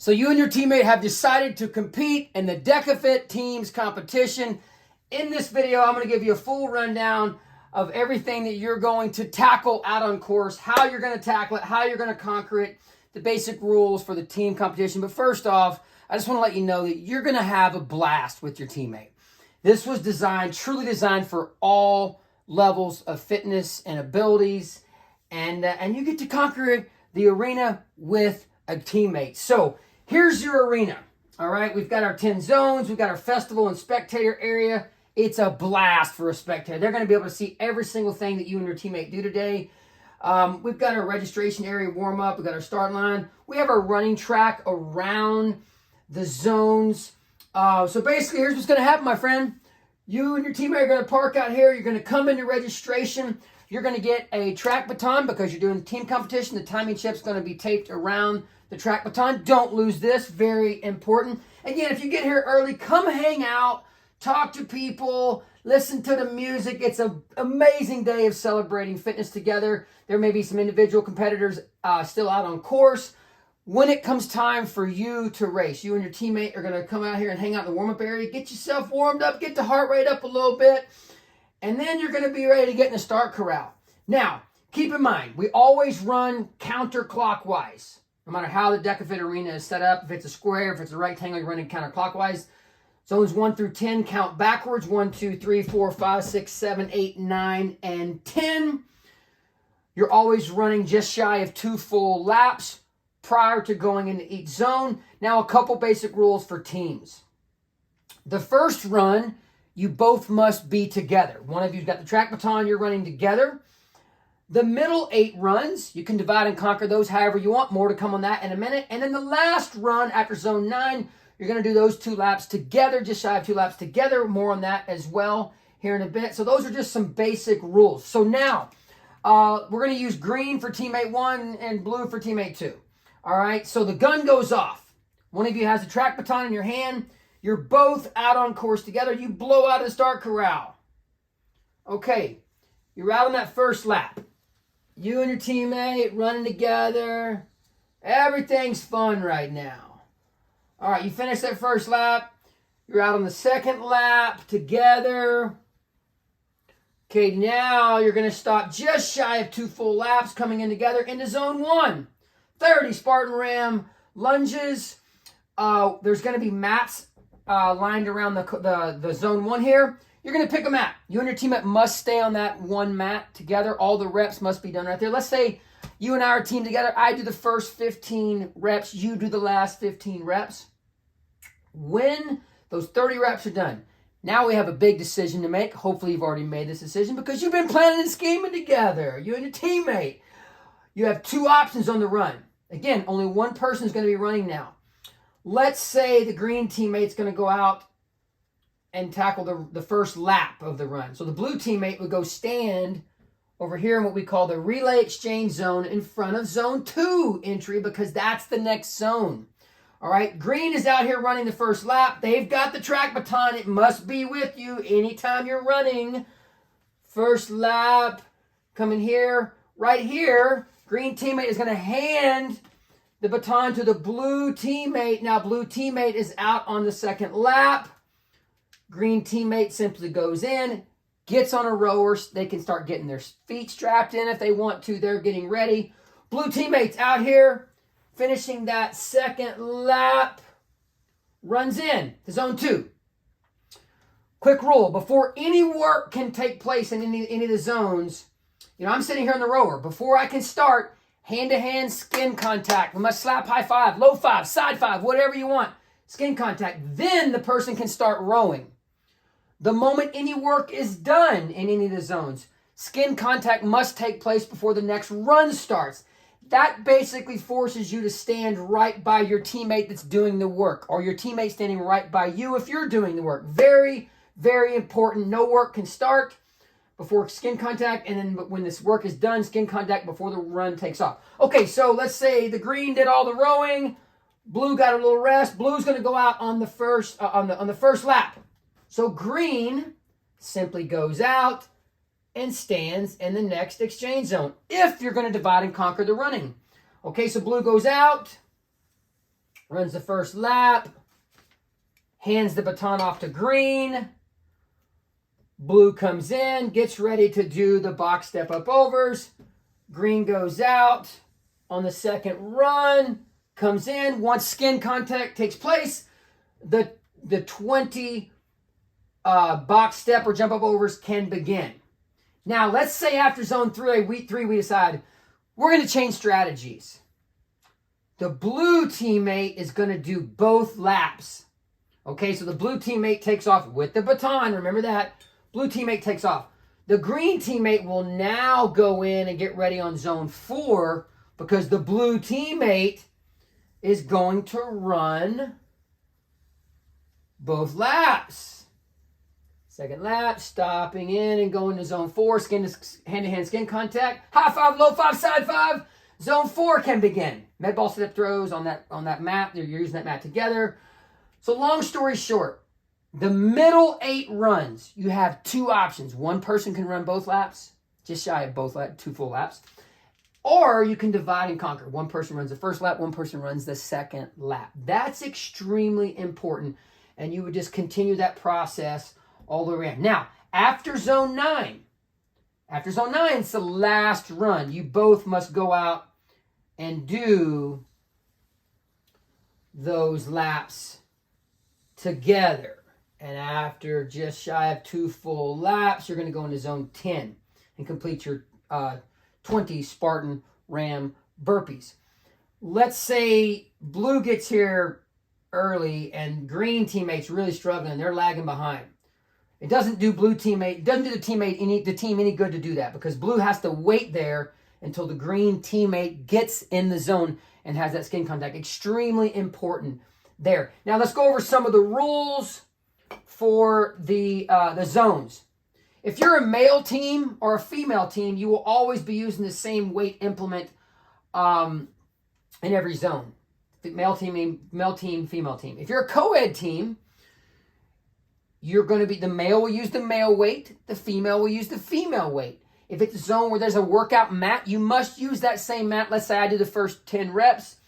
So you and your teammate have decided to compete in the DEKA FIT Teams competition. In this video, I'm going to give you a full rundown of everything that you're going to tackle out on course, how you're going to tackle it, how you're going to conquer it, the basic rules for the team competition. But first off, I just want to let you know that you're going to have a blast with your teammate. This was designed, truly designed for all levels of fitness and abilities, and you get to conquer the arena with a teammate. So here's your arena. All right, we've got our 10 zones, we've got our festival and spectator area. It's a blast for a spectator. They're going to be able to see every single thing that you and your teammate do today. We've got our registration area warm up. We've got our start line. We have our running track around the zones. So basically, here's what's going to happen, my friend. You and your teammate are going to park out here. You're going to come into registration. You're going to get a track baton because you're doing team competition. The timing chip's going to be taped around the track baton. Don't lose this. Very important. Again, if you get here early, come hang out, talk to people, listen to the music. It's an amazing day of celebrating fitness together. There may be some individual competitors still out on course. When it comes time for you to race, you and your teammate are going to come out here and hang out in the warm-up area, get yourself warmed up, get the heart rate up a little bit, and then you're going to be ready to get in the start corral. Now, keep in mind, we always run counterclockwise. No matter how the DEKA FIT arena is set up, if it's a square, if it's a rectangle, you're running counterclockwise. Zones 1 through 10 count backwards. 1, 2, 3, 4, 5, 6, 7, 8, 9, and 10. You're always running just shy of 2 full laps prior to going into each zone. Now, a couple basic rules for teams. The first run, you both must be together. One of you's got the track baton, you're running together. The middle 8 runs, you can divide and conquer those however you want. More to come on that in a minute. And then the last run after zone 9, you're going to do those 2 laps together, just shy of 2 laps together. More on that as well here in a bit. So those are just some basic rules. So now, we're going to use green for teammate 1 and blue for teammate 2. All right, so the gun goes off. One of you has a track baton in your hand. You're both out on course together. You blow out of the start corral. Okay, you're out on that first lap. You and your teammate running together. Everything's fun right now. All right, you finish that first lap. You're out on the second lap together. Okay, now you're going to stop just shy of 2 full laps coming in together into zone 1. 30 Spartan Ram lunges. There's going to be mats lined around the zone 1 here. You're going to pick a mat. You and your teammate must stay on that one mat together. All the reps must be done right there. Let's say you and I are a team together. I do the first 15 reps. You do the last 15 reps. When those 30 reps are done, now we have a big decision to make. Hopefully you've already made this decision because you've been planning and scheming together. You and your teammate. You have 2 options on the run. Again, only one person is going to be running now. Let's say the green teammate's going to go out and tackle the first lap of the run. So the blue teammate would go stand over here in what we call the relay exchange zone in front of zone 2 entry because that's the next zone. All right, green is out here running the first lap. They've got the track baton. It must be with you anytime you're running. First lap, coming here, right here. Green teammate is going to hand the baton to the blue teammate. Now, blue teammate is out on the second lap. Green teammate simply goes in, gets on a rower. They can start getting their feet strapped in if they want to. They're getting ready. Blue teammate's out here, finishing that second lap, runs in to zone 2. Quick rule, before any work can take place in any of the zones, I'm sitting here on the rower. Before I can start, hand-to-hand skin contact. We must slap high 5, low 5, side 5, whatever you want. Skin contact. Then the person can start rowing. The moment any work is done in any of the zones, skin contact must take place before the next run starts. That basically forces you to stand right by your teammate that's doing the work, or your teammate standing right by you if you're doing the work. Very, very important. No work can start before skin contact, and then when this work is done, skin contact before the run takes off. Okay, so let's say the green did all the rowing, blue got a little rest. Blue's going to go out on the first on the first lap. So green simply goes out and stands in the next exchange zone if you're going to divide and conquer the running. Okay, so blue goes out, runs the first lap, hands the baton off to green. Blue comes in, gets ready to do the box step up overs. Green goes out on the second run, comes in. Once skin contact takes place, the 20 box step or jump up overs can begin. Now, let's say after zone 3, week 3, we decide we're going to change strategies. The blue teammate is going to do both laps. Okay, so the blue teammate takes off with the baton. Remember that. Blue teammate takes off. The green teammate will now go in and get ready on zone 4 because the blue teammate is going to run both laps. Second lap, stopping in and going to zone 4, hand-to-hand skin contact. High five, low five, side five. Zone 4 can begin. Med ball step throws on that mat. You're using that mat together. So long story short, the middle 8 runs, you have 2 options. One person can run both laps, just shy of both laps, 2 full laps. Or you can divide and conquer. One person runs the first lap, one person runs the second lap. That's extremely important. And you would just continue that process all the way around. Now, after zone 9, it's the last run. You both must go out and do those laps together. And after just shy of 2 full laps, you're going to go into zone 10 and complete your 20 Spartan Ram burpees. Let's say blue gets here early and green teammate's really struggling. They're lagging behind. It doesn't do the team any good to do that because blue has to wait there until the green teammate gets in the zone and has that skin contact. Extremely important there. Now let's go over some of the rules for the zones. If you're a male team or a female team, you will always be using the same weight implement in every zone. Male team, female team. If you're a co-ed team, you're going to be, the male will use the male weight, the female will use the female weight. If it's a zone where there's a workout mat, you must use that same mat. Let's say I do the first 10 reps,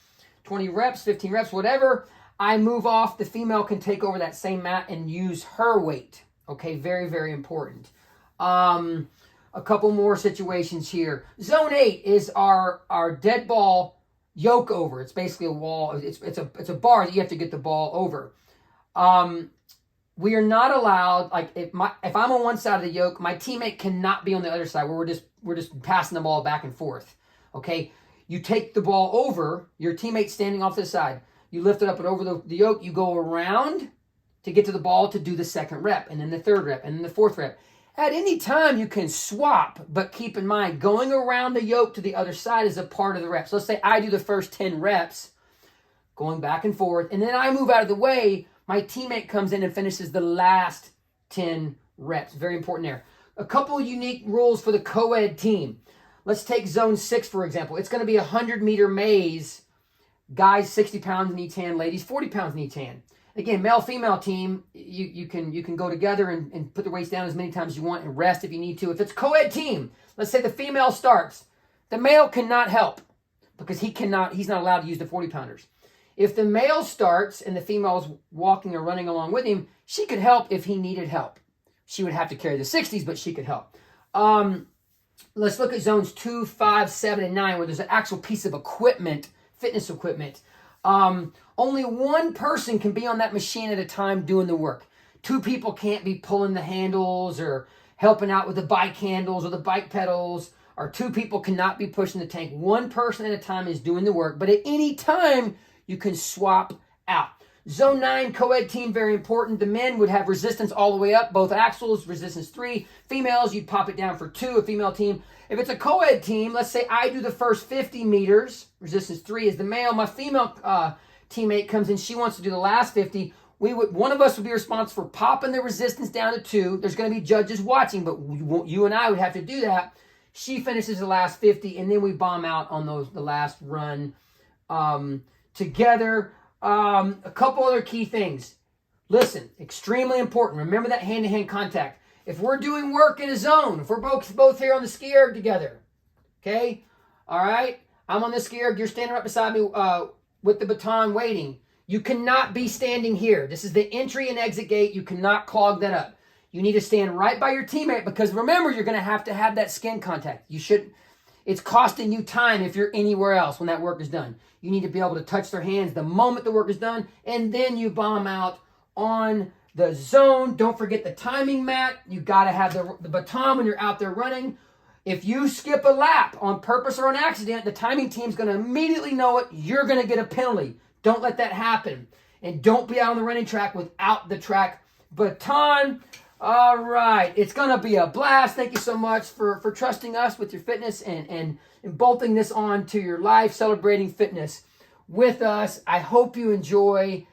20 reps, 15 reps, whatever. I move off, the female can take over that same mat and use her weight. Okay, very, very important. A couple more situations here. Zone 8 is our dead ball yoke over. It's basically a wall. It's a bar that you have to get the ball over. We are not allowed, like if I'm on one side of the yoke, my teammate cannot be on the other side where we're just passing the ball back and forth. Okay? You take the ball over, your teammate's standing off to the side. You lift it up and over the yoke, you go around to get to the ball to do the second rep, and then the third rep, and then the fourth rep. At any time, you can swap, but keep in mind, going around the yoke to the other side is a part of the reps. So let's say I do the first 10 reps, going back and forth, and then I move out of the way. My teammate comes in and finishes the last 10 reps. Very important there. A couple of unique rules for the co-ed team. Let's take zone 6, for example. It's going to be a 100-meter maze. Guys, 60 pounds in each hand. Ladies, 40 pounds in each hand. Again, male-female team, you can go together and put the weights down as many times as you want and rest if you need to. If it's a co-ed team, let's say the female starts. The male cannot help because he's not allowed to use the 40-pounders. If the male starts and the female is walking or running along with him, she could help if he needed help. She would have to carry the 60s, but she could help. Let's look at zones 2, 5, 7, and 9, where there's an actual piece of equipment, fitness equipment. Only one person can be on that machine at a time doing the work. 2 people can't be pulling the handles or helping out with the bike handles or the bike pedals, or 2 people cannot be pushing the tank. One person at a time is doing the work, but at any time, you can swap out. Zone 9, co-ed team, very important. The men would have resistance all the way up, both axles, resistance 3. Females, you'd pop it down for 2, a female team. If it's a co-ed team, let's say I do the first 50 meters, resistance 3 is the male. My female teammate comes in, she wants to do the last 50. One of us would be responsible for popping the resistance down to 2. There's going to be judges watching, but you and I would have to do that. She finishes the last 50, and then we bomb out on the last run together. A couple other key things. Listen, extremely important. Remember that hand-to-hand contact. If we're doing work in a zone, if we're both here on the ski erg together, okay? All right? I'm on the ski erg. You're standing right beside me with the baton waiting. You cannot be standing here. This is the entry and exit gate. You cannot clog that up. You need to stand right by your teammate because remember, you're going to have that skin contact. It's costing you time if you're anywhere else when that work is done. You need to be able to touch their hands the moment the work is done, and then you bomb out on the zone. Don't forget the timing mat. You got to have the baton when you're out there running. If you skip a lap on purpose or on accident, the timing team's going to immediately know it. You're going to get a penalty. Don't let that happen. And don't be out on the running track without the track baton. All right. It's going to be a blast. Thank you so much for trusting us with your fitness and bolting this on to your life, celebrating fitness with us. I hope you enjoy.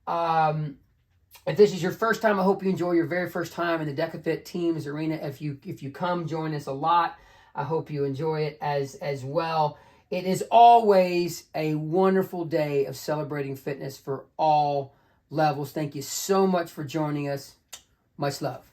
If this is your first time, I hope you enjoy your very first time in the DEKA FIT Teams arena. If you come, join us a lot. I hope you enjoy it as well. It is always a wonderful day of celebrating fitness for all levels. Thank you so much for joining us. Much love.